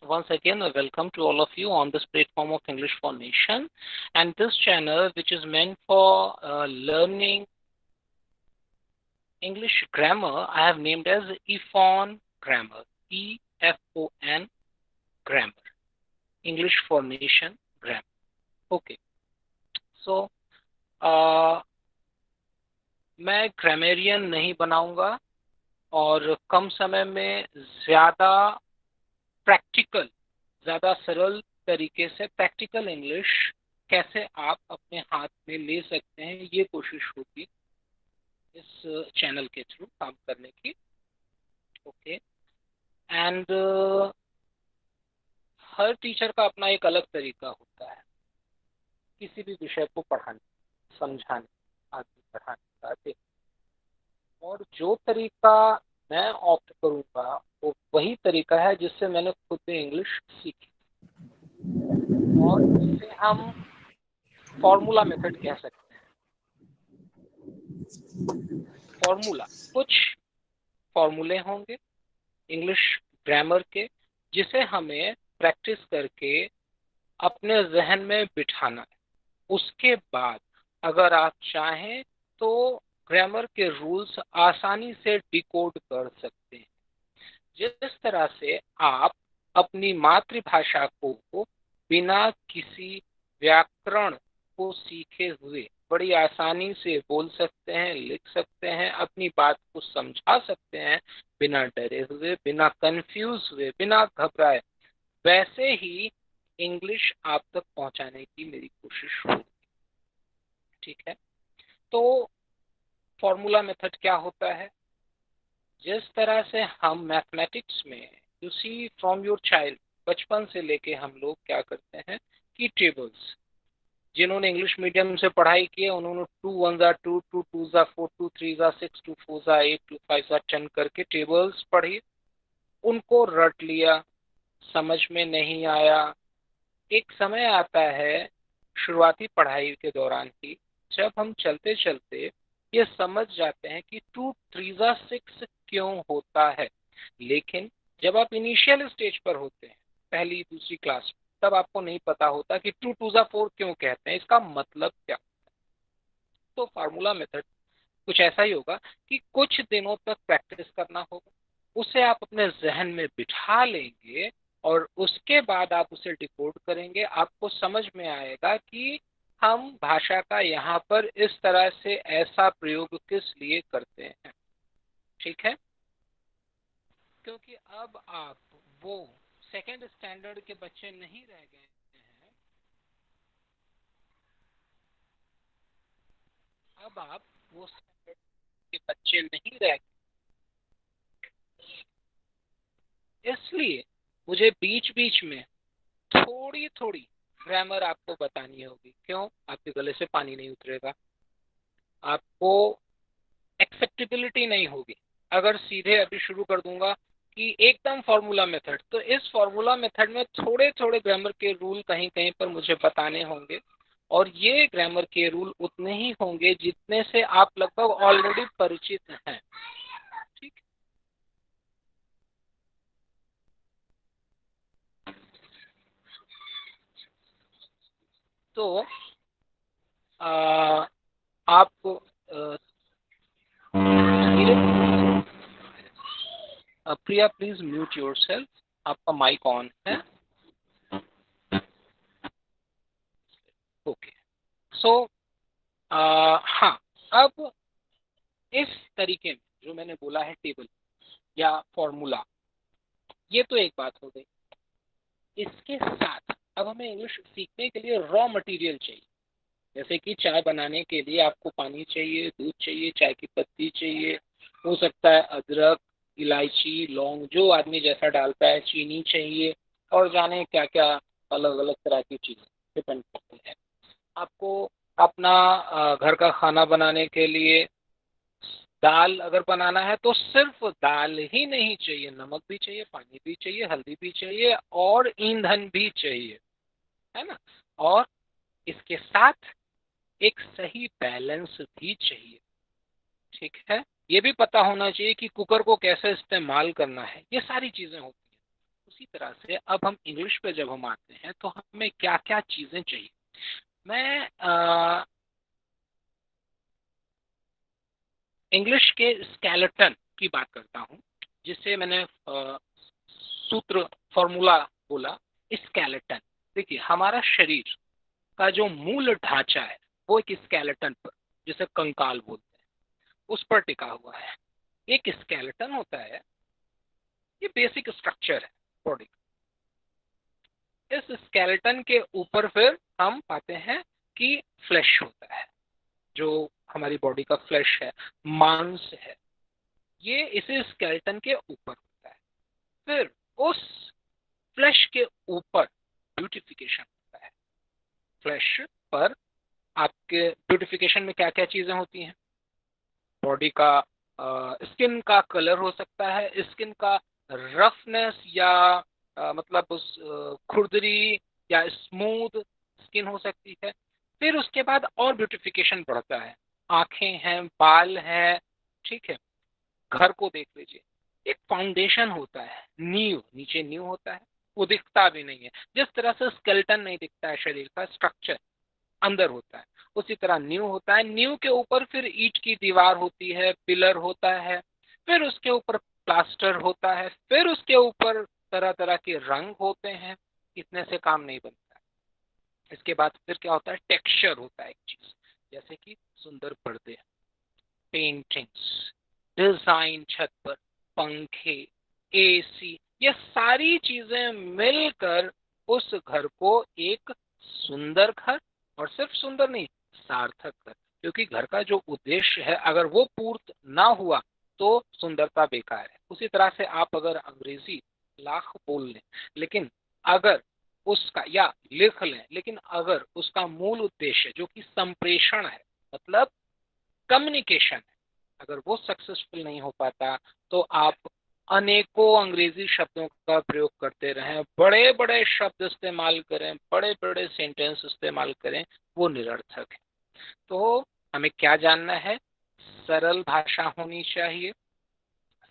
once again a welcome to all of you on this platform of English for Nation, and this channel which is meant for learning English grammar I have named as EFON Grammar, EFON Grammar, English for Nation Grammar. Okay, so मैं grammarian नहीं बनाऊंगा और कम समय में ज़्यादा practical, ज़्यादा सरल तरीके से प्रैक्टिकल इंग्लिश कैसे आप अपने हाथ में ले सकते हैं, ये कोशिश होगी इस चैनल के थ्रू काम करने की. ओके, एंड हर टीचर का अपना एक अलग तरीका होता है किसी भी विषय को पढ़ाने, समझाने, आगे बढ़ाने का. और जो तरीका मैं ऑप्ट करूंगा वो वही तरीका है जिससे मैंने खुद भी इंग्लिश सीखी और इसे हम फॉर्मूला मेथड कह सकते हैं. फॉर्मूला, कुछ फॉर्मूले होंगे इंग्लिश ग्रामर के जिसे हमें प्रैक्टिस करके अपने जहन में बिठाना है. उसके बाद अगर आप चाहें तो ग्रामर के रूल्स आसानी से डिकोड कर सकते हैं. जिस तरह से आप अपनी मातृभाषा को बिना किसी व्याकरण को सीखे हुए बड़ी आसानी से बोल सकते हैं, लिख सकते हैं, अपनी बात को समझा सकते हैं बिना डरे हुए, बिना कंफ्यूज हुए, बिना घबराए, वैसे ही इंग्लिश आप तक पहुंचाने की मेरी कोशिश होगी. ठीक है, तो फॉर्मूला मेथड क्या होता है? जिस तरह से हम मैथमेटिक्स में, you see from your child, बचपन से लेके हम लोग क्या करते हैं कि टेबल्स, जिन्होंने इंग्लिश मीडियम से पढ़ाई की है उन्होंने 2 1 जा 2, 2 2 जा 4, 2 3 जा 6, 2 4 जा 8, 2 5 जा 10 करके टेबल्स पढ़ी, उनको रट लिया, समझ में नहीं आया. एक समय आता है शुरुआती पढ़ाई के दौरान ही जब हम चलते चलते ये समझ जाते हैं कि 2 3 जा 6 क्यों होता है. लेकिन जब आप इनिशियल स्टेज पर होते हैं, पहली दूसरी क्लास, तब आपको नहीं पता होता कि 2 2 जा 4 क्यों कहते हैं, इसका मतलब क्या. तो फार्मूला मेथड कुछ ऐसा ही होगा कि कुछ दिनों तक प्रैक्टिस करना होगा, उसे आप अपने जहन में बिठा लेंगे और उसके बाद आप उसे डिकोड करेंगे. आपको समझ में आएगा कि हम भाषा का यहाँ पर इस तरह से ऐसा प्रयोग किस लिए करते हैं. ठीक है, क्योंकि अब आप वो सेकेंड स्टैंडर्ड के बच्चे नहीं रह गए हैं. अब आप वो स्टैंडर्ड के बच्चे नहीं रह गए, इसलिए मुझे बीच बीच में थोड़ी थोड़ी ग्रामर आपको बतानी होगी. क्यों? आपके गले से पानी नहीं उतरेगा, आपको एक्सेप्टेबिलिटी नहीं होगी अगर सीधे अभी शुरू कर दूंगा कि एकदम फॉर्मूला मेथड. तो इस फॉर्मूला मेथड में थोड़े थोड़े ग्रामर के रूल कहीं कहीं पर मुझे बताने होंगे और ये ग्रामर के रूल उतने ही होंगे जितने से आप लगभग ऑलरेडी परिचित हैं. ठीक, तो आपको धीरे, प्रिया प्लीज म्यूट योरसेल्फ, आपका माइक ऑन है. ओके, सो हाँ, अब इस तरीके में जो मैंने बोला है टेबल या फॉर्मूला, ये तो एक बात हो गई. इसके साथ अब हमें इंग्लिश सीखने के लिए रॉ मटेरियल चाहिए. जैसे कि चाय बनाने के लिए आपको पानी चाहिए, दूध चाहिए, चाय की पत्ती चाहिए, हो सकता है अदरक, इलायची, लौंग, जो आदमी जैसा डालता है, चीनी चाहिए, और जाने क्या क्या अलग अलग तरह की चीजें डिपेंड करती है. आपको अपना घर का खाना बनाने के लिए दाल अगर बनाना है तो सिर्फ दाल ही नहीं चाहिए, नमक भी चाहिए, पानी भी चाहिए, हल्दी भी चाहिए और ईंधन भी चाहिए, है ना. और इसके साथ एक सही बैलेंस भी चाहिए. ठीक है, ये भी पता होना चाहिए कि कुकर को कैसे इस्तेमाल करना है. ये सारी चीजें होती हैं. उसी तरह से अब हम इंग्लिश पे जब हम आते हैं तो हमें क्या क्या चीजें चाहिए। मैं इंग्लिश के स्केलेटन की बात करता हूँ, जिसे मैंने सूत्र फॉर्मूला बोला, स्केलेटन। देखिए, हमारा शरीर का जो मूल ढांचा है वो एक स्केलेटन पर, जिसे कंकाल बोलते हैं, उस पर टिका हुआ है। एक स्केलेटन होता है, ये बेसिक स्ट्रक्चर है बॉडी। इस स्केलेटन के ऊपर फिर हम पाते हैं कि फ्लैश होता है, जो हमारी बॉडी का फ्लैश है, मांस है, ये इसी स्केलेटन के ऊपर होता है। फिर उस फ्लैश के ऊपर ब्यूटिफिकेशन होता है। फ्लैश पर आपके ब्यूटिफिकेशन में क्या क्या चीजें होती हैं? बॉडी का स्किन का कलर हो सकता है, स्किन का रफनेस या मतलब उस खुरदरी या स्मूथ स्किन हो सकती है। फिर उसके बाद और ब्यूटिफिकेशन बढ़ता है, आंखें हैं, बाल हैं, ठीक है। घर को देख लीजिए, एक फाउंडेशन होता है, नींव, नीचे नींव होता है, वो दिखता भी नहीं है। जिस तरह से स्केलेटन नहीं दिखता है शरीर का स्ट्रक्चर, अंदर होता है, उसी तरह नींव होता है। नींव के ऊपर फिर ईंट की दीवार होती है, पिलर होता है, फिर उसके ऊपर प्लास्टर होता है, फिर उसके ऊपर तरह तरह के रंग होते हैं। इतने से काम नहीं बनता। इसके बाद फिर क्या होता है? टेक्सचर होता है एक चीज, जैसे कि सुंदर पर्दे, पेंटिंग्स, डिजाइन, छत पर पंखे, एसी, ये सारी चीजें मिलकर उस घर को एक सुंदर घर, और सिर्फ सुंदर नहीं, सार्थक घर। क्योंकि घर का जो उद्देश्य है अगर वो पूर्ण ना हुआ तो सुंदरता बेकार है। उसी तरह से आप अगर अंग्रेजी लाख बोल लें, लेकिन अगर उसका, या लिख लें, लेकिन अगर उसका मूल उद्देश्य जो कि संप्रेषण है, मतलब कम्युनिकेशन है, अगर वो सक्सेसफुल नहीं हो पाता तो आप अनेकों अंग्रेजी शब्दों का प्रयोग करते रहें, बड़े बड़े शब्द इस्तेमाल करें, बड़े बड़े सेंटेंस इस्तेमाल करें, वो निरर्थक है। तो हमें क्या जानना है? सरल भाषा होनी चाहिए,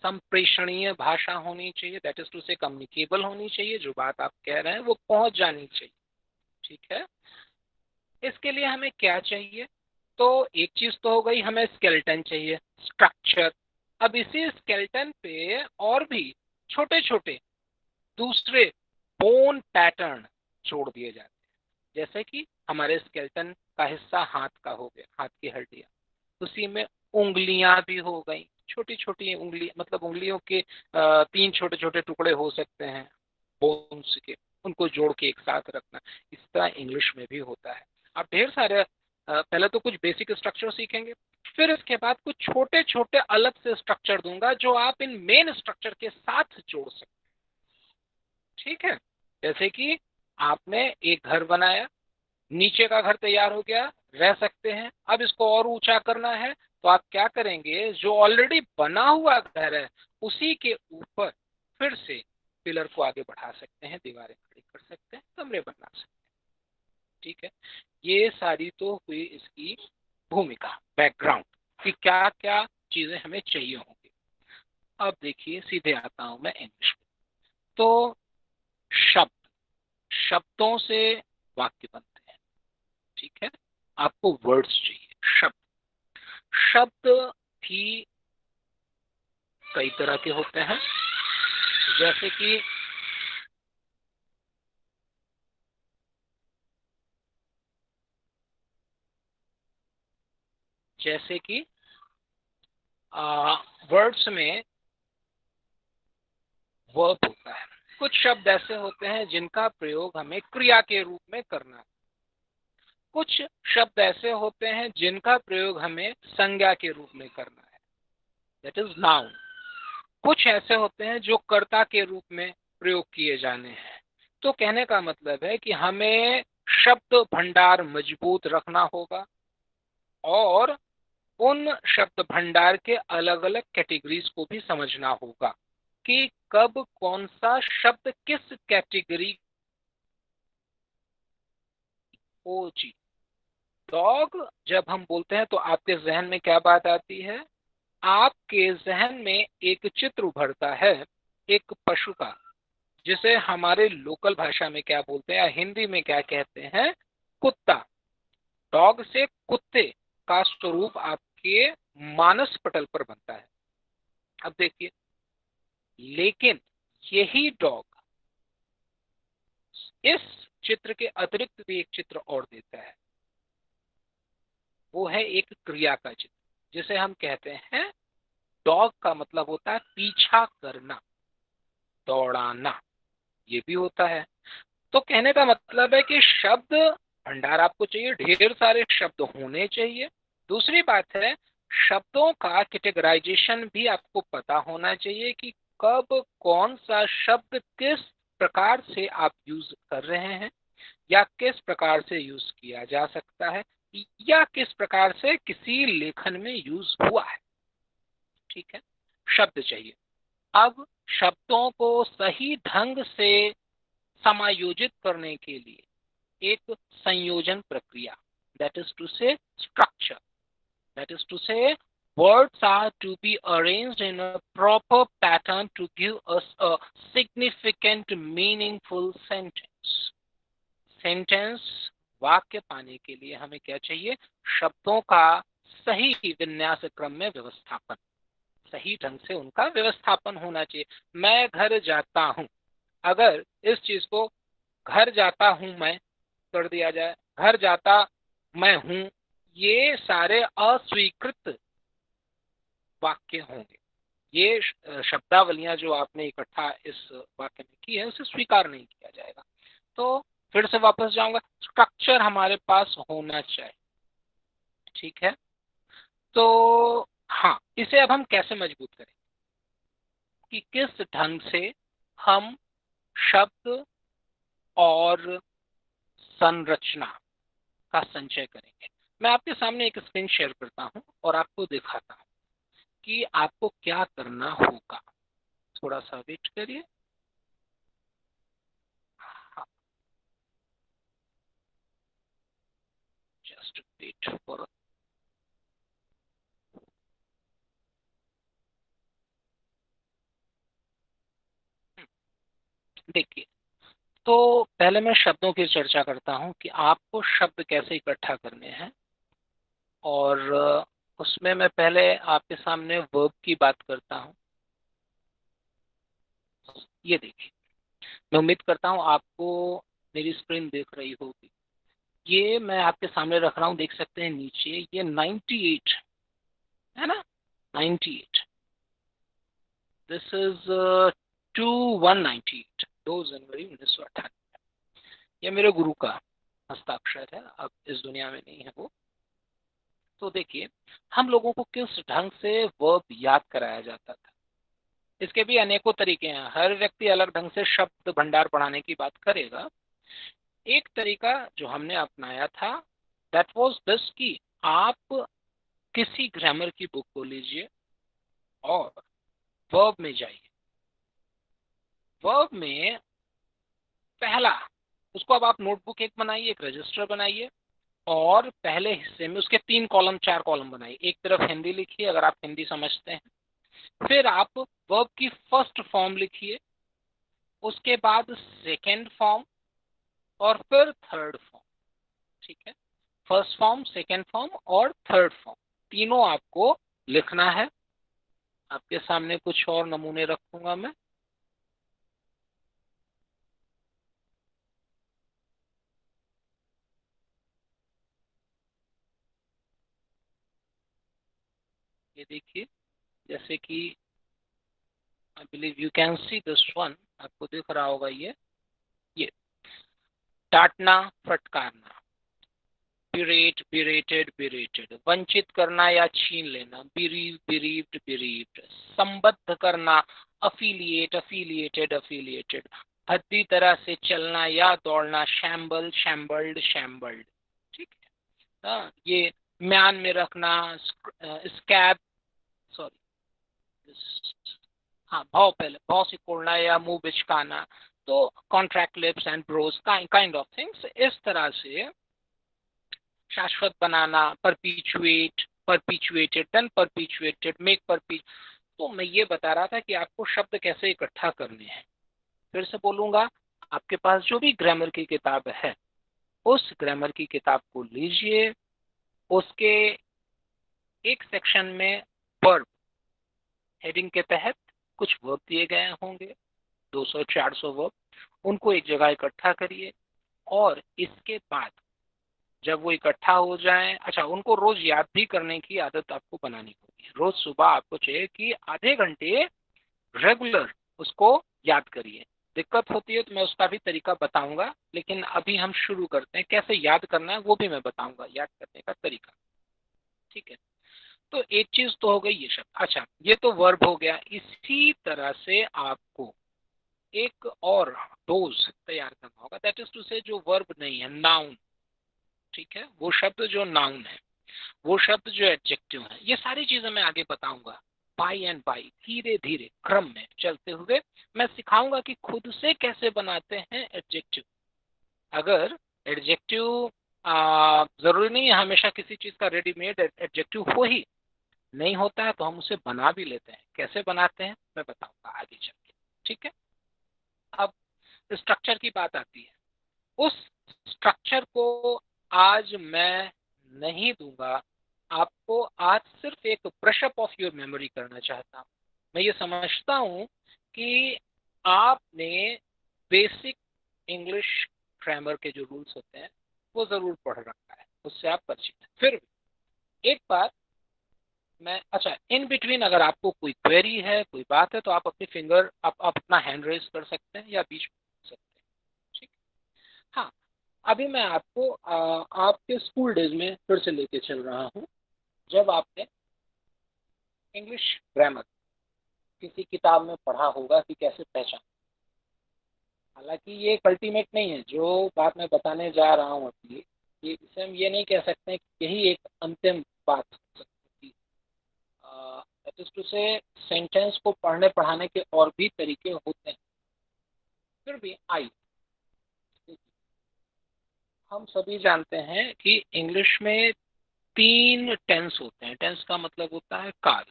संप्रेषणीय भाषा होनी चाहिए, दैट इज टू से कम्युनिकेबल होनी चाहिए, जो बात आप कह रहे हैं वो पहुंच जानी चाहिए, ठीक है। इसके लिए हमें क्या चाहिए? तो एक चीज तो हो गई, हमें स्केलेटन चाहिए, स्ट्रक्चर। अब इसी स्केलेटन पे और भी छोटे छोटे दूसरे बोन पैटर्न जोड़ दिए जाते हैं। जैसे कि हमारे स्केलेटन का हिस्सा हाथ का हो गया, हाथ की हड्डियां, उसी में उंगलियां भी हो गई, छोटी छोटी उंगली, मतलब उंगलियों के 3 छोटे छोटे टुकड़े हो सकते हैं बोन्स के, उनको जोड़ के एक साथ रखना। इस तरह इंग्लिश में भी होता है। आप ढेर सारे पहले तो कुछ बेसिक स्ट्रक्चर सीखेंगे, फिर इसके बाद कुछ छोटे छोटे अलग से स्ट्रक्चर दूंगा जो आप इन मेन स्ट्रक्चर के साथ जोड़ सकते हैं, ठीक है। जैसे कि आपने एक घर बनाया, नीचे का घर तैयार हो गया, रह सकते हैं। अब इसको और ऊंचा करना है तो आप क्या करेंगे? जो ऑलरेडी बना हुआ घर है उसी के ऊपर फिर से पिलर को आगे बढ़ा सकते हैं, दीवारें खड़ी कर सकते हैं, कमरे बना सकते हैं, ठीक है। ये सारी तो हुई इसकी भूमिका, बैकग्राउंड, कि क्या क्या चीजें हमें चाहिए होंगी। अब देखिए, सीधे आता हूं मैं इंग्लिश में। तो शब्द, शब्दों से वाक्य बनते हैं, ठीक है। आपको वर्ड्स चाहिए, शब्द। शब्द भी कई तरह के होते हैं, जैसे कि जैसे कि वर्ड्स में वर्ब होता है। कुछ शब्द ऐसे होते हैं जिनका प्रयोग हमें क्रिया के रूप में करना है। कुछ शब्द ऐसे होते हैं जिनका प्रयोग हमें संज्ञा के रूप में करना है, दैट इज नाउन। कुछ ऐसे होते हैं जो कर्ता के रूप में प्रयोग किए जाने हैं। तो कहने का मतलब है कि हमें शब्द भंडार मजबूत रखना होगा, और उन शब्द भंडार के अलग अलग कैटेगरीज को भी समझना होगा कि कब कौन सा शब्द किस कैटेगरी। ओ जी, डॉग जब हम बोलते हैं तो आपके जहन में क्या बात आती है? आपके जहन में एक चित्र उभरता है एक पशु का, जिसे हमारे लोकल भाषा में क्या बोलते हैं या हिंदी में क्या कहते हैं, कुत्ता। डॉग से कुत्ते का स्वरूप आपके मानस पटल पर बनता है। अब देखिए, लेकिन यही डॉग इस चित्र के अतिरिक्त भी एक चित्र और देता है, वो है एक क्रिया का चित्र जिसे हम कहते हैं डॉग। का मतलब होता है पीछा करना, दौड़ाना, ये भी होता है। तो कहने का मतलब है कि शब्द भंडार आपको चाहिए, ढेर सारे शब्द होने चाहिए। दूसरी बात है, शब्दों का कैटेगराइजेशन भी आपको पता होना चाहिए कि कब कौन सा शब्द किस प्रकार से आप यूज कर रहे हैं, या किस प्रकार से यूज किया जा सकता है, या किस प्रकार से किसी लेखन में यूज हुआ है। ठीक है, शब्द चाहिए। अब शब्दों को सही ढंग से समायोजित करने के लिए एक संयोजन प्रक्रिया, दैट इज टू से स्ट्रक्चर, दैट इज टू से words are to be arranged in a proper pattern to give us a significant meaningful sentence. Sentence, वाक्य पाने के लिए हमें क्या चाहिए, शब्दों का सही विन्यास क्रम में व्यवस्थापन, सही ढंग से उनका व्यवस्थापन होना चाहिए। मैं घर जाता हूं, अगर इस चीज को घर जाता हूं मैं कर दिया जाए, घर जाता मैं हूं, ये सारे अस्वीकृत वाक्य होंगे। ये शब्दावलियां जो आपने इकट्ठा इस वाक्य में की है उसे स्वीकार नहीं किया जाएगा। तो फिर से वापस जाऊंगा, स्ट्रक्चर हमारे पास होना चाहिए। ठीक है, तो हाँ, इसे अब हम कैसे मजबूत करें कि किस ढंग से हम शब्द और संरचना का संचय करेंगे। मैं आपके सामने एक स्क्रीन शेयर करता हूं और आपको दिखाता हूं कि आपको क्या करना होगा। थोड़ा सा वेट करिए। हाँ, जस्ट वेट फॉर, देखिए, तो पहले मैं शब्दों की चर्चा करता हूं कि आपको शब्द कैसे इकट्ठा करने हैं, और उसमें मैं पहले आपके सामने वर्ब की बात करता हूं। ये देखिए, मैं उम्मीद करता हूं आपको मेरी स्क्रीन दिख रही होगी। ये मैं आपके सामने रख रहा हूं, देख सकते हैं नीचे ये 98 है ना, 98, दिस इज 2198, 2 जनवरी 1998। ये मेरे गुरु का हस्ताक्षर है, अब इस दुनिया में नहीं है वो। तो देखिए, हम लोगों को किस ढंग से वर्ब याद कराया जाता था। इसके भी अनेकों तरीके हैं, हर व्यक्ति अलग ढंग से शब्द भंडार पढ़ाने की बात करेगा। एक तरीका जो हमने अपनाया था, दैट वाज दिस कि आप किसी ग्रामर की बुक को लीजिए और वर्ब में जाइए। वर्ब में पहला, उसको अब आप नोटबुक एक बनाइए, एक रजिस्टर बनाइए, और पहले हिस्से में उसके 3 कॉलम 4 कॉलम बनाइए। एक तरफ हिंदी लिखिए अगर आप हिंदी समझते हैं, फिर आप वर्ब की फर्स्ट फॉर्म लिखिए, उसके बाद सेकेंड फॉर्म, और फिर थर्ड फॉर्म। ठीक है, फर्स्ट फॉर्म, सेकेंड फॉर्म और थर्ड फॉर्म, तीनों आपको लिखना है। आपके सामने कुछ और नमूने रखूंगा मैं। ये देखिए, जैसे कि I believe you can see this one, आपको दिख रहा होगा ये डांटना, फटकारना, बिरेट, बिरेटेड, बिरेटेड, वंचित करना या छीन लेना, बिरीव, बिरीव्ड, बिरीव्ड, संबद्ध करना, अफिलिएट, अफिलिएटेड, अफिलिएटेड, भद्दी तरह से चलना या दौड़ना, शैम्बल, शैम्बल्ड, शैम्बल्ड। ठीक है, हाँ, ये म्यान में रखना, स्कैब, सॉरी, हाँ, भाव, पहले भाव से कोड़ना या मुंह बिचकाना, तो contract lips and brows, kind of things. इस तरह से शाश्वत बनाना, परपीचुएट, परपीचुएटेड, देन परपीचुएटेड, मेक परपीच। तो मैं ये बता रहा था कि आपको शब्द कैसे इकट्ठा करने हैं। फिर से बोलूंगा, आपके पास जो भी ग्रामर की किताब है उस ग्रामर की किताब को लीजिए, उसके एक सेक्शन में वर्ब हेडिंग के तहत कुछ वर्ब दिए गए होंगे, 200-400 वर्ब, उनको एक जगह इकट्ठा करिए और इसके बाद जब वो इकट्ठा हो जाए, अच्छा, उनको रोज याद भी करने की आदत आपको बनानी होगी। रोज सुबह आपको चाहिए कि आधे घंटे रेगुलर उसको याद करिए। दिक्कत होती है तो मैं उसका भी तरीका बताऊंगा, लेकिन अभी हम शुरू करते हैं, कैसे याद करना है वो भी मैं बताऊंगा, याद करने का तरीका। ठीक है, तो एक चीज तो हो गई ये शब्द। अच्छा, ये तो वर्ब हो गया। इसी तरह से आपको एक और डोज तैयार करना होगा, दैट इज टू से जो वर्ब नहीं है, नाउन। ठीक है, वो शब्द जो नाउन है, वो शब्द जो एडजेक्टिव है, ये सारी चीजें मैं आगे बताऊंगा बाई एंड बाई, धीरे धीरे क्रम में चलते हुए मैं सिखाऊंगा कि खुद से कैसे बनाते हैं एडजेक्टिव। अगर एडजेक्टिव जरूरी नहीं है हमेशा किसी चीज का रेडीमेड एडजेक्टिव हो ही, नहीं होता है तो हम उसे बना भी लेते हैं। कैसे बनाते हैं मैं बताऊंगा आगे चल के। ठीक है, अब स्ट्रक्चर की बात आती है। उस स्ट्रक्चर को आज मैं नहीं दूंगा आपको, आज सिर्फ एक ब्रशअप ऑफ योर मेमोरी करना चाहता हूँ। मैं ये समझता हूँ कि आपने बेसिक इंग्लिश ग्रामर के जो रूल्स होते हैं वो जरूर पढ़ रखा है, उससे आप परिचित हैं। फिर एक बार मैं, अच्छा, इन बिटवीन अगर आपको कोई क्वेरी है, कोई बात है, तो आप अपनी फिंगर, आप अपना हैंड रेज कर सकते हैं या बीच में कर सकते हैं। ठीक। हाँ, अभी मैं आपको आपके स्कूल डेज में फिर से लेके चल रहा हूँ, जब आपने इंग्लिश ग्रामर किसी किताब में पढ़ा होगा कि कैसे पहचान। हालांकि ये एक अल्टीमेट नहीं है जो बात मैं बताने जा रहा हूँ अभी, ये इसे हम ये नहीं कह सकते हैं कि यही एक अंतिम बात हो सकती है। दैट इज टू से सेंटेंस को पढ़ने पढ़ाने के और भी तरीके होते हैं। फिर भी आई, हम सभी जानते हैं कि इंग्लिश में 3 टेंस होते हैं। टेंस का मतलब होता है काल।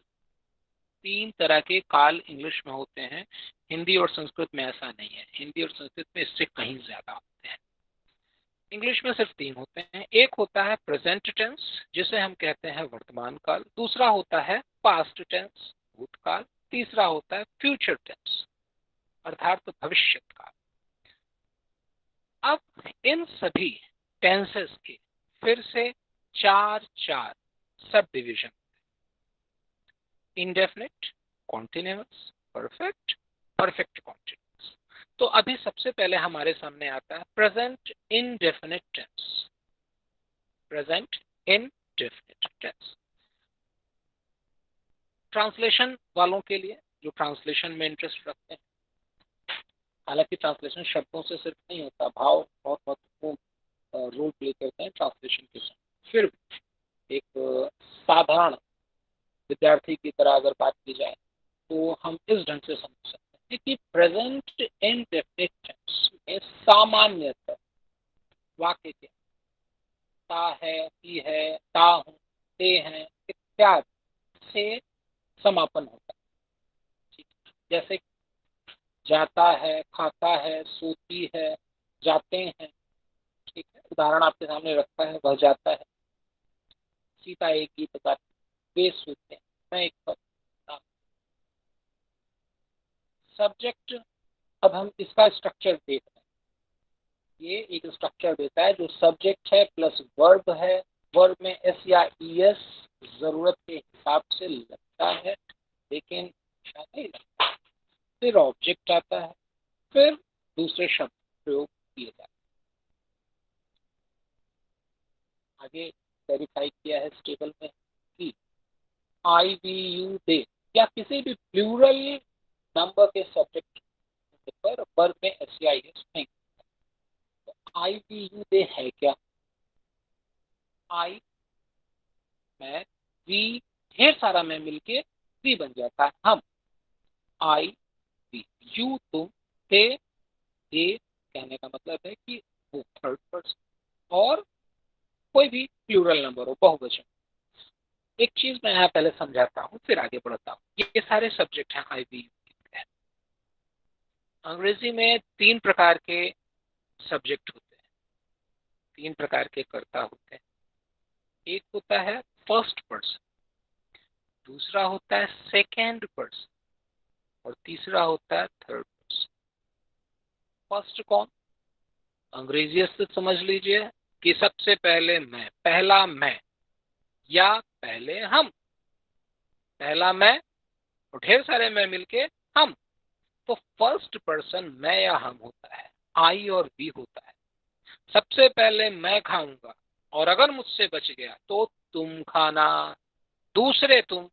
3 तरह के काल इंग्लिश में होते हैं। हिंदी और संस्कृत में ऐसा नहीं है, हिंदी और संस्कृत में इससे कहीं ज्यादा होते हैं। इंग्लिश में सिर्फ 3 होते हैं। एक होता है प्रेजेंट टेंस, जिसे हम कहते हैं वर्तमान काल। दूसरा होता है पास्ट टेंस, भूतकाल। तीसरा होता है फ्यूचर टेंस, अर्थात भविष्य काल। अब इन सभी टेंसेस के फिर से 4 सब division: indefinite, continuous, perfect, perfect continuous. तो अभी सबसे पहले हमारे सामने आता है present indefinite tense. Present indefinite tense translation वालों के लिए, जो ट्रांसलेशन में इंटरेस्ट रखते हैं। हालांकि ट्रांसलेशन शब्दों से सिर्फ नहीं होता, भाव बहुत महत्वपूर्ण रोल प्ले करते हैं ट्रांसलेशन के साथ। फिर एक साधारण विद्यार्थी की तरह अगर बात की जाए तो हम इस ढंग से समझ सकते हैं कि प्रेजेंट इंडेफिनिट टेंस में सामान्यतः वाक्य के ता है, ही है, ता हूं, ते हैं इत्यादि से समापन होता है। ठीक है? जैसे जाता है, खाता है, सोती है, जाते हैं। ठीक है, उदाहरण आपके सामने रखा है, वह जाता है। सीता एक गीत गाती, वे सोते हैं, मैं एक पद। सब्जेक्ट, अब हम इसका स्ट्रक्चर देख रहे हैं। ये एक स्ट्रक्चर देता है जो सब्जेक्ट है प्लस वर्ब है। वर्ब में एस या ई एस जरूरत के हिसाब से लगता है, लेकिन नहीं लगता। फिर ऑब्जेक्ट आता है, फिर दूसरे शब्द प्रयोग किए जाते हैं। आगे वेरीफाई किया है इस टेबल में कि आई वी यू दे या किसी भी प्लूरल नंबर के सब्जेक्ट पर वर्ब में एस या ई एस नहीं। तो आई वी यू दे है क्या? आई, मैं, वी, ढेर सारा में मिलके वी बन जाता है हम। आई वी, यू तुम, ते ये कहने का मतलब है कि वो थर्ड पर्सन, और कोई भी प्लूरल नंबर हो, बहुवचन। एक चीज मैं यहाँ पहले समझाता हूँ फिर आगे बढ़ता हूँ। ये सारे सब्जेक्ट हैं आई वी। अंग्रेजी में 3 प्रकार के सब्जेक्ट होते हैं, 3 प्रकार के कर्ता होते हैं। एक होता है फर्स्ट पर्सन, दूसरा होता है सेकेंड पर्सन और तीसरा होता है थर्ड पर्सन। फर्स्ट कौन? अंग्रेजी से समझ लीजिए कि सबसे पहले मैं, पहला मैं या पहले हम, पहला मैं और ढेर सारे मैं मिलके हम। तो फर्स्ट पर्सन मैं या हम होता है, आई और वी होता है। सबसे पहले मैं खाऊंगा और अगर मुझसे बच गया तो तुम खाना। दूसरे तुम,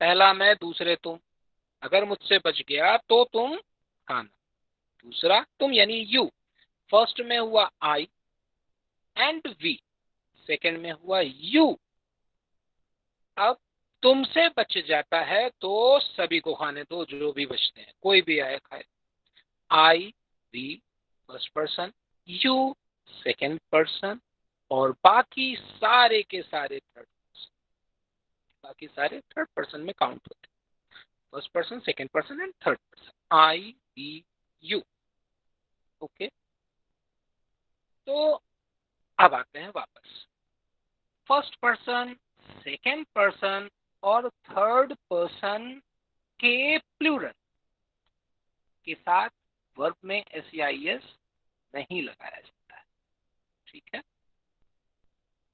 पहला मैं दूसरे तुम, अगर मुझसे बच गया तो तुम खाना। दूसरा तुम यानी यू। फर्स्ट में हुआ आई एंड वी, सेकंड में हुआ यू। अब तुमसे बच जाता है तो सभी को खाने दो, जो भी बचते हैं कोई भी आए खाए। I we first person, you second person और बाकी सारे के सारे थर्ड पर्सन। बाकी सारे थर्ड पर्सन में काउंट होते हैं। First person, second person and third person, I we you. Okay, तो अब आते हैं वापस। फर्स्ट पर्सन, सेकंड पर्सन और थर्ड पर्सन के प्लूरल के साथ वर्ब में एस नहीं लगाया जाता है। ठीक है,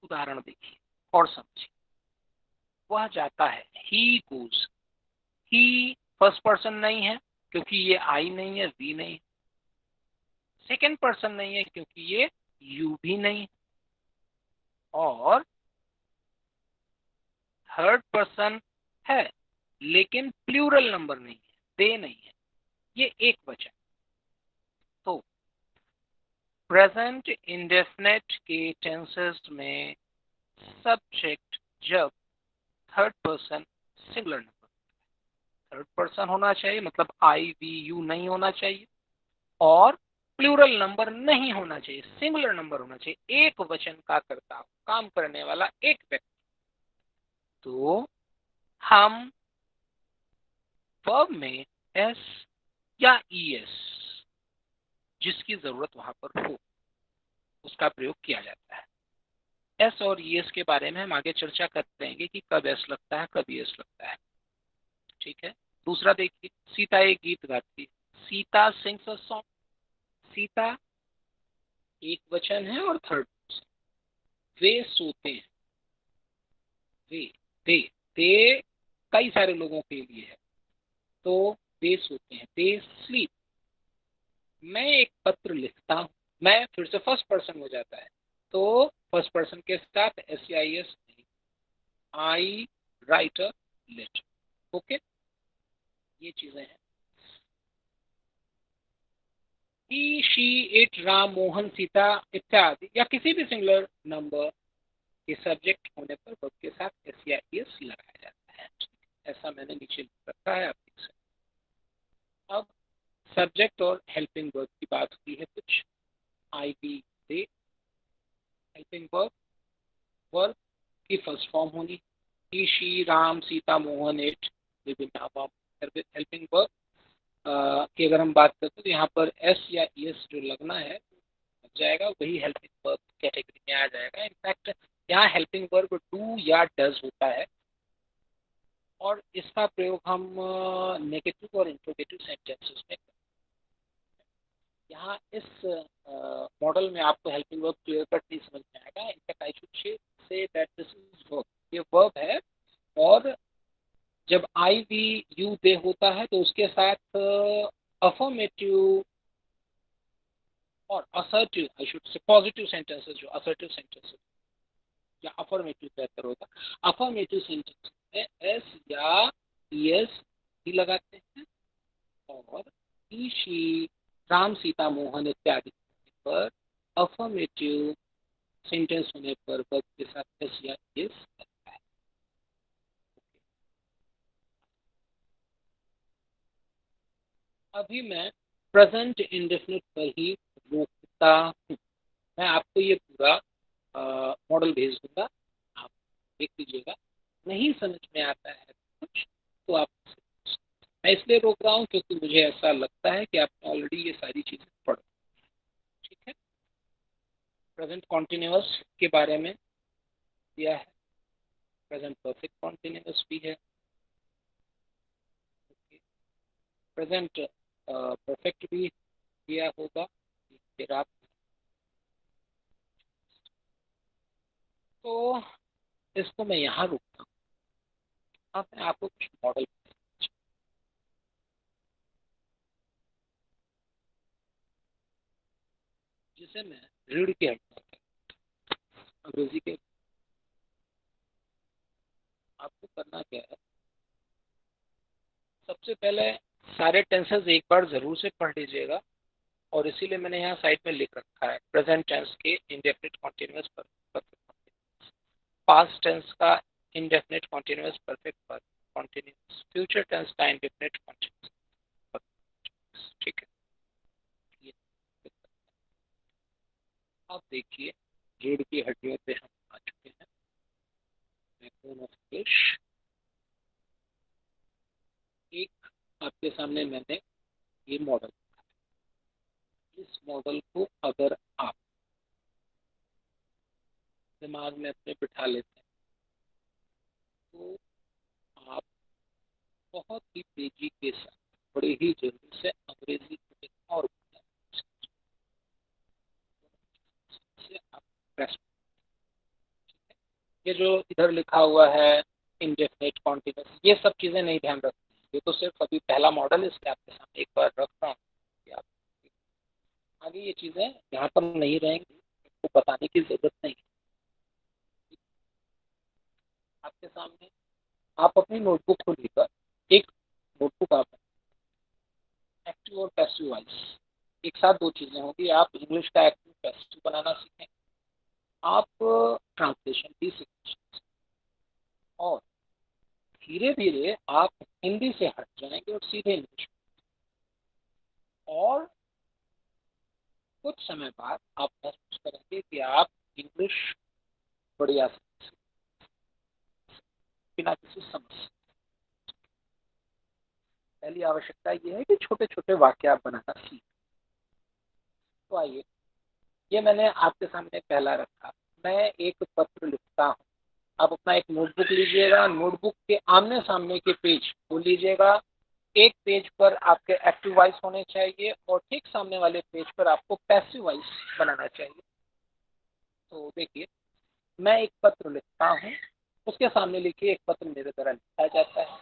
उदाहरण देखिए और समझिए। वह जाता है, he goes. He first person नहीं है क्योंकि ये आई नहीं है, वी नहीं है। सेकंड पर्सन नहीं है क्योंकि ये यू भी नहीं है। और थर्ड पर्सन है लेकिन प्लूरल नंबर नहीं है, दे नहीं है, ये एक वचन। तो प्रेजेंट इंडेफिनेट के टेंसेस में सब्जेक्ट जब third person singular number, third person होना चाहिए, मतलब आई वी यू नहीं होना चाहिए और प्लूरल नंबर नहीं होना चाहिए, सिंगुलर नंबर होना चाहिए, एक वचन का कर्ता, काम करने वाला एक व्यक्ति। तो हम वर्ब में एस या ईएस, जिसकी जरूरत वहां पर हो, उसका प्रयोग किया जाता है। एस और ईएस के बारे में हम आगे चर्चा करते हैं कि कब एस लगता है, कब ईएस लगता है। ठीक है, दूसरा देखिए, सीता एक गीत गाती है। Sita sings a song. Sita एक वचन है और थर्ड पर्सन। वे सोते हैं। वे, दे, दे कई सारे लोगों के लिए है, तो वे सोते हैं, दे स्लीप। मैं एक पत्र लिखता हूँ। मैं फिर से फर्स्ट पर्सन हो जाता है, तो फर्स्ट पर्सन के साथ एस आई एस नहीं। आई राइट अ लेटर। ओके, ये चीजें हैं। ही शी इट राम मोहन सीता इत्यादि या किसी भी सिंगुलर नंबर के सब्जेक्ट होने पर वर्ब के साथ एस या एस लगाया जाता है। ऐसा मैंने नीचे लिख रखा है, आप देख सकते हैं। अब सब्जेक्ट और हेल्पिंग वर्ब की बात हुई है कुछ। आई बी दे, हेल्पिंग वर्ब, वर्ब की फर्स्ट फॉर्म होनी। ही शी राम सीता मोहन इट विभिन्न हेल्पिंग वर्ब की अगर हम बात करते हैं तो यहाँ पर एस या एस जो लगना है लग जाएगा, वही हेल्पिंग वर्ब कैटेगरी में आ जाएगा। इनफैक्ट यहाँ हेल्पिंग वर्ब डू या डज होता है और इसका प्रयोग हम नेगेटिव और इंट्रोगेटिव सेंटेंसेस में करते हैं। यहाँ इस मॉडल में आपको हेल्पिंग वर्ब क्लियर कट नहीं समझ में आएगा। In fact I should say that this is verb, ये वर्ब है और जब आई वी यू दे होता है तो उसके साथ अफर्मेटिव और assertive, I should say positive sentences, जो असर्टिव सेंटेंसेस या अफर्मेटिव बेहतर होता, अफर्मेटिव सेंटेंस में एस या एस भी लगाते हैं और ही शी राम सीता मोहन इत्यादि पर अफर्मेटिव सेंटेंस होने पर वर्ब के साथ एस या एस लगता है। अभी मैं प्रेजेंट इंडेफिनिट पर ही रोकता हूँ। मैं आपको ये पूरा मॉडल भेज दूंगा, आप देख लीजिएगा। नहीं समझ में आता है कुछ तो आप, मैं इसलिए रोक रहा हूँ क्योंकि मुझे ऐसा लगता है कि आपने ऑलरेडी ये सारी चीजें पढ़, ठीक है। प्रेजेंट कॉन्टिन्यूअस के बारे में दिया है, प्रेजेंट परफेक्ट कॉन्टिन्यूअस भी है, प्रेजेंट परफेक्ट भी दिया होगा, फिर आप तो इसको मैं यहाँ रुकता हूँ। अब मैं आपको कुछ मॉडल जिसे मैं रीड के अंग्रेजी के, आपको करना क्या है, सबसे पहले सारे टेंसेस एक बार जरूर से पढ़ लीजिएगा, और इसीलिए मैंने यहाँ साइड में लिख रखा है प्रेजेंट टेंस के indefinite continuous perfect, past tense का indefinite continuous perfect continuous, future tense का इंडेफिनिट कॉन्टिन्यूअस, ठीक है। ये अब देखिए रीढ़ की हड्डियों पे हम आ चुके हैं, बैकबोन ऑफ फिश। एक आपके सामने मैंने ये मॉडल, इस मॉडल को अगर आप दिमाग में अपने बिठा लेते हैं तो आप बहुत ही तेजी के साथ, बड़े ही जल्दी से अंग्रेजी को और से आप प्रेस, ये जो इधर लिखा हुआ है इंडेफिनिट कॉन्टिन्यूअस, ये सब चीजें नहीं ध्यान रखती, ये तो सिर्फ अभी पहला मॉडल, इसके आपके सामने एक बार रख रहा हूँ कि आप आगे ये चीजें यहाँ पर नहीं रहेंगी, आपको बताने की जरूरत नहीं है। आपके सामने आप अपनी नोटबुक को लेकर एक नोटबुक आप एक्टिव और पैसिव वाइज एक साथ दो चीजें होंगी, आप इंग्लिश का एक्टिव पैसिव बनाना सीखें, आप ट्रांसलेशन भी सीखें, और धीरे धीरे आप हिंदी से हट जाएंगे और सीधे इंग्लिश, और कुछ समय बाद आप महसूस करेंगे कि आप इंग्लिश बढ़िया से बिना किसी समस्या। पहली आवश्यकता ये है कि छोटे छोटे वाक्य आप बनाना सीखें। तो आइए, ये मैंने आपके सामने पहला रखा, मैं एक पत्र लिखता हूँ। आप अपना एक नोटबुक लीजिएगा, नोटबुक के आमने सामने के पेज को लीजिएगा, एक पेज पर आपके एक्टिव वॉइस होने चाहिए और ठीक सामने वाले पेज पर आपको पैसिव वॉइस बनाना चाहिए। तो देखिए, मैं एक पत्र लिखता हूँ, उसके सामने लिखिए एक पत्र मेरे द्वारा लिखा जाता है।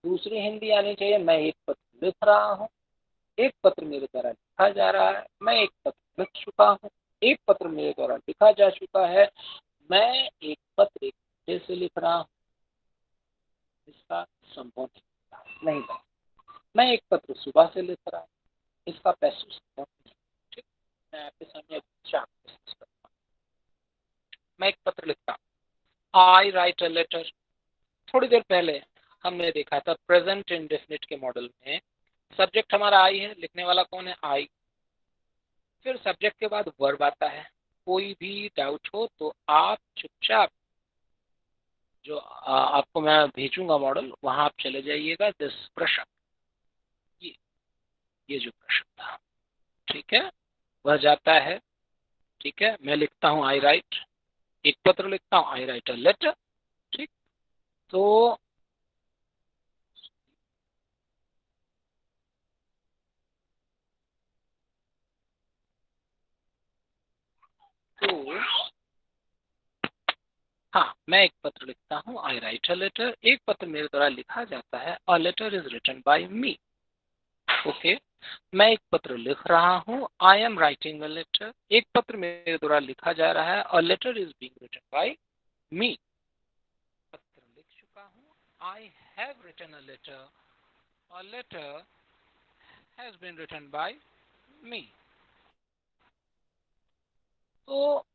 दूसरी हिंदी आनी चाहिए, मैं एक पत्र लिख रहा हूँ, एक पत्र मेरे द्वारा लिखा जा रहा है, मैं एक पत्र लिख चुका हूँ, एक पत्र मेरे द्वारा लिखा जा चुका है, मैं एक पत्र एक घंटे से लिख रहा हूँ, इसका संभव नहीं बना। मैं एक पत्र सुबह से लिख रहा हूँ, इसका पैसिव संभव नहीं। ठीक, मैं आपके सामने चार करता हूँ। मैं एक पत्र लिखता हूँ, आई राइट अ लेटर। थोड़ी देर पहले हमने देखा था प्रेजेंट इंडेफिनिट के मॉडल में सब्जेक्ट हमारा आई है, लिखने वाला कौन है, आई। फिर सब्जेक्ट के बाद वर्ब आता है। कोई भी डाउट हो तो आप चुपचाप जो आपको मैं भेजूंगा मॉडल, वहां आप चले जाइएगा, दिस प्रश्न, ये ये जो प्रश्न था, ठीक है, वह जाता है। ठीक है, मैं लिखता हूँ आई राइट, एक पत्र लिखता हूँ, आई राइट अ लेटर। ठीक, तो तो हाँ, मैं एक पत्र लिखता हूँ, आई राइट अ लेटर, एक पत्र मेरे द्वारा लिखा जाता है, a letter is written by me. Okay, मैं एक पत्र लिख रहा हूँ, I am writing a letter, एक पत्र मेरे द्वारा लिखा जा रहा है, a letter is being written by me. पत्र लिख चुका हूँ, I have written a letter, a letter has been written by me. तो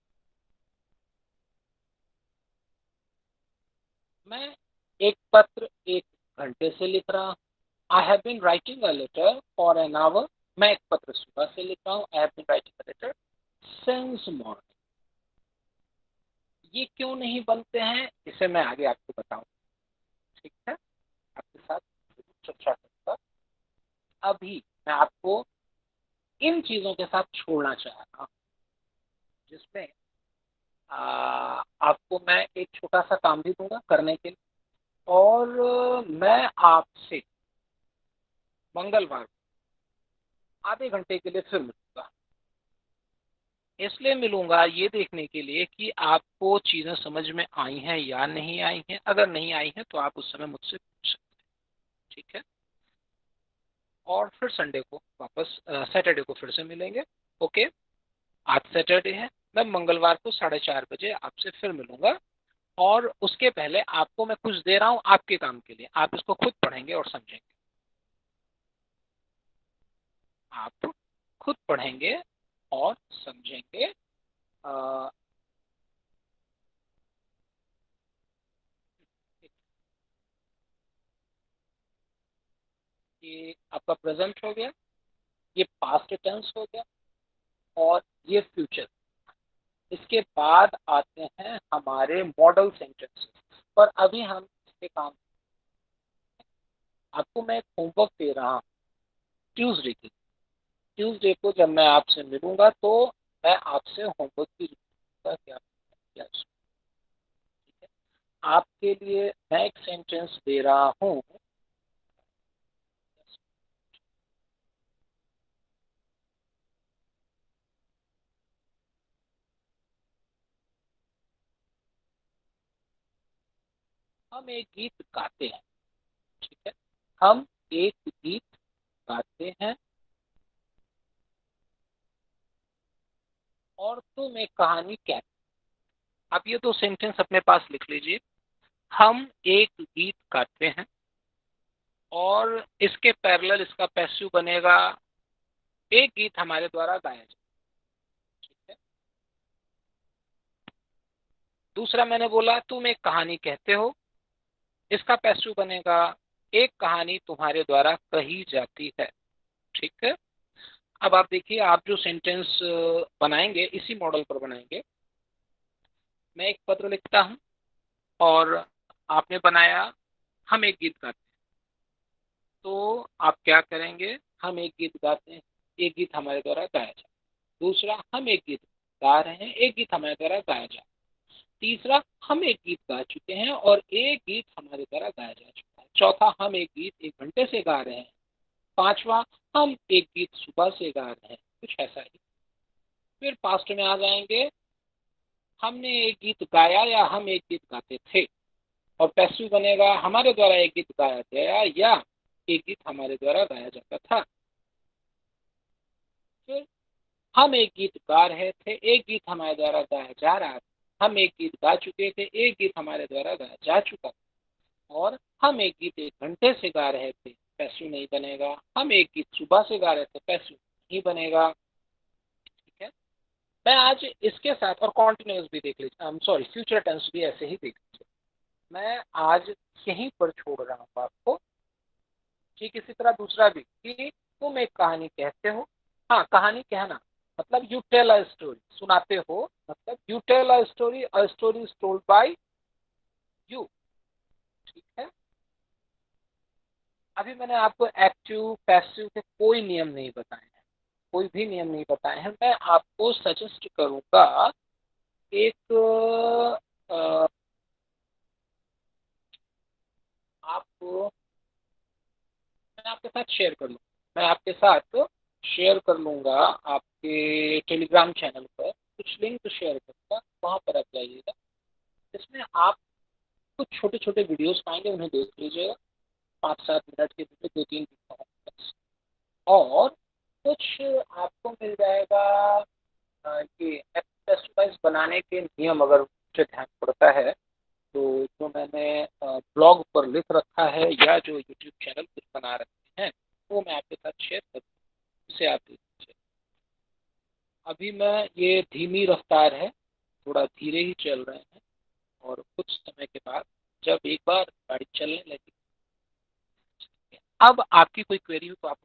मैं एक पत्र एक घंटे से लिख रहा हूँ, I have been writing a letter for an hour. मैं एक पत्र सुबह से लिख रहा हूँ, I have been writing a letter since morning. ये क्यों नहीं बनते हैं, इसे मैं आगे आपको बताऊँ, ठीक है, आपके साथ चर्चा करूंगा। अभी मैं आपको इन चीज़ों के साथ छोड़ना चाह रहा हूँ, जिसमें आपको मैं एक छोटा सा काम भी दूंगा करने के लिए, और मैं आपसे मंगलवार को आधे घंटे के लिए फिर मिलूंगा। इसलिए मिलूंगा ये देखने के लिए कि आपको चीज़ें समझ में आई हैं या नहीं आई हैं। अगर नहीं आई हैं तो आप उस समय मुझसे पूछ सकते हैं, ठीक है। और फिर संडे को वापस सैटरडे को फिर से मिलेंगे। ओके, आज सैटरडे है, मैं मंगलवार को 4:30 बजे आपसे फिर मिलूंगा। और उसके पहले आपको मैं कुछ दे रहा हूं आपके काम के लिए, आप इसको खुद पढ़ेंगे और समझेंगे। आप खुद पढ़ेंगे और समझेंगे। अ, ये आपका प्रेजेंट हो गया, ये पास्ट टेंस हो गया, और ये फ्यूचर। इसके बाद आते हैं हमारे मॉडल सेंटेंसेस पर। अभी हम इस पे काम, आपको मैं एक होमवर्क दे रहा हूँ ट्यूसडे की। ट्यूसडे को जब मैं आपसे मिलूंगा तो मैं आपसे होमवर्क की रिपोर्ट का क्या क्या, ठीक है। आपके लिए मैं एक सेंटेंस दे रहा हूँ। हम एक गीत गाते हैं, ठीक है। हम एक गीत गाते हैं और तुम एक कहानी कहते। आप ये दो सेंटेंस अपने पास लिख लीजिए। हम एक गीत गाते हैं, और इसके पैरेलल इसका पैसिव बनेगा एक गीत हमारे द्वारा गाया जाए, ठीक है। दूसरा मैंने बोला तुम एक कहानी कहते हो, इसका पैसिव बनेगा एक कहानी तुम्हारे द्वारा कही जाती है, ठीक है। अब आप देखिए, आप जो सेंटेंस बनाएंगे इसी मॉडल पर बनाएंगे। मैं एक पत्र लिखता हूं और आपने बनाया हम एक गीत गाते हैं, तो आप क्या करेंगे, हम एक गीत गाते हैं, एक गीत हमारे द्वारा गाया जाए। दूसरा, हम एक गीत गा रहे हैं, एक गीत हमारे द्वारा गाया जाए। तीसरा, हम एक गीत गा चुके हैं और एक गीत हमारे द्वारा गाया जा चुका है। चौथा, हम एक गीत 1 घंटे से गा रहे हैं। पांचवा, हम एक गीत सुबह से गा रहे हैं, कुछ ऐसा ही। फिर पास्ट में आ जाएंगे, हमने एक गीत गाया या हम एक गीत गाते थे। और पैसिव बनेगा हमारे द्वारा एक गीत गाया गया या एक गीत हमारे द्वारा गाया जाता था। फिर हम एक गीत गा रहे थे, एक गीत हमारे द्वारा गाया जा रहा था। हम एक गीत गा चुके थे, एक गीत हमारे द्वारा गाया जा चुका था। और हम एक गीत 1 घंटे से गा रहे थे, पैसिव नहीं बनेगा। हम एक गीत सुबह से गा रहे थे, पैसिव नहीं बनेगा, ठीक है। मैं आज इसके साथ और कॉन्टिन्यूस भी देख लीजिए, सॉरी फ्यूचर टेंस भी ऐसे ही देख लीजिए। मैं आज यहीं पर छोड़ रहा हूँ आपको। ठीक इसी तरह दूसरा भी कि तुम एक कहानी कहते हो। हाँ, कहानी कहना मतलब यू टेल अ स्टोरी, सुनाते हो मतलब you tell a story is told by you, ठीक है। अभी मैंने आपको एक्टिव पैसिव के कोई नियम नहीं बताए हैं, कोई भी नियम नहीं बताए हैं। मैं आपको सजेस्ट करूंगा एक आप मैं आपके साथ शेयर कर लूँ, मैं आपके साथ शेयर कर लूंगा आपके टेलीग्राम चैनल पर कुछ लिंक शेयर करूंगा, वहां पर आप जाइएगा। इसमें आप कुछ छोटे छोटे वीडियोस पाएंगे, उन्हें देख लीजिएगा। 5-7 मिनट के वीडियो, 2-3 वीडियो, और कुछ आपको मिल जाएगा ये एक्सरसाइज बनाने के नियम, अगर मुझे ध्यान पड़ता है तो जो मैंने ब्लॉग पर लिख रखा है या जो यूट्यूब चैनल कुछ बना रखे हैं वो मैं आपके साथ शेयर करूँ, उसे आप देख लीजिए। अभी मैं ये धीमी रफ्तार है, थोड़ा धीरे ही चल रहे हैं, और कुछ समय के बाद जब एक बार गाड़ी चलने लगी, अब आपकी कोई क्वेरी हो तो आप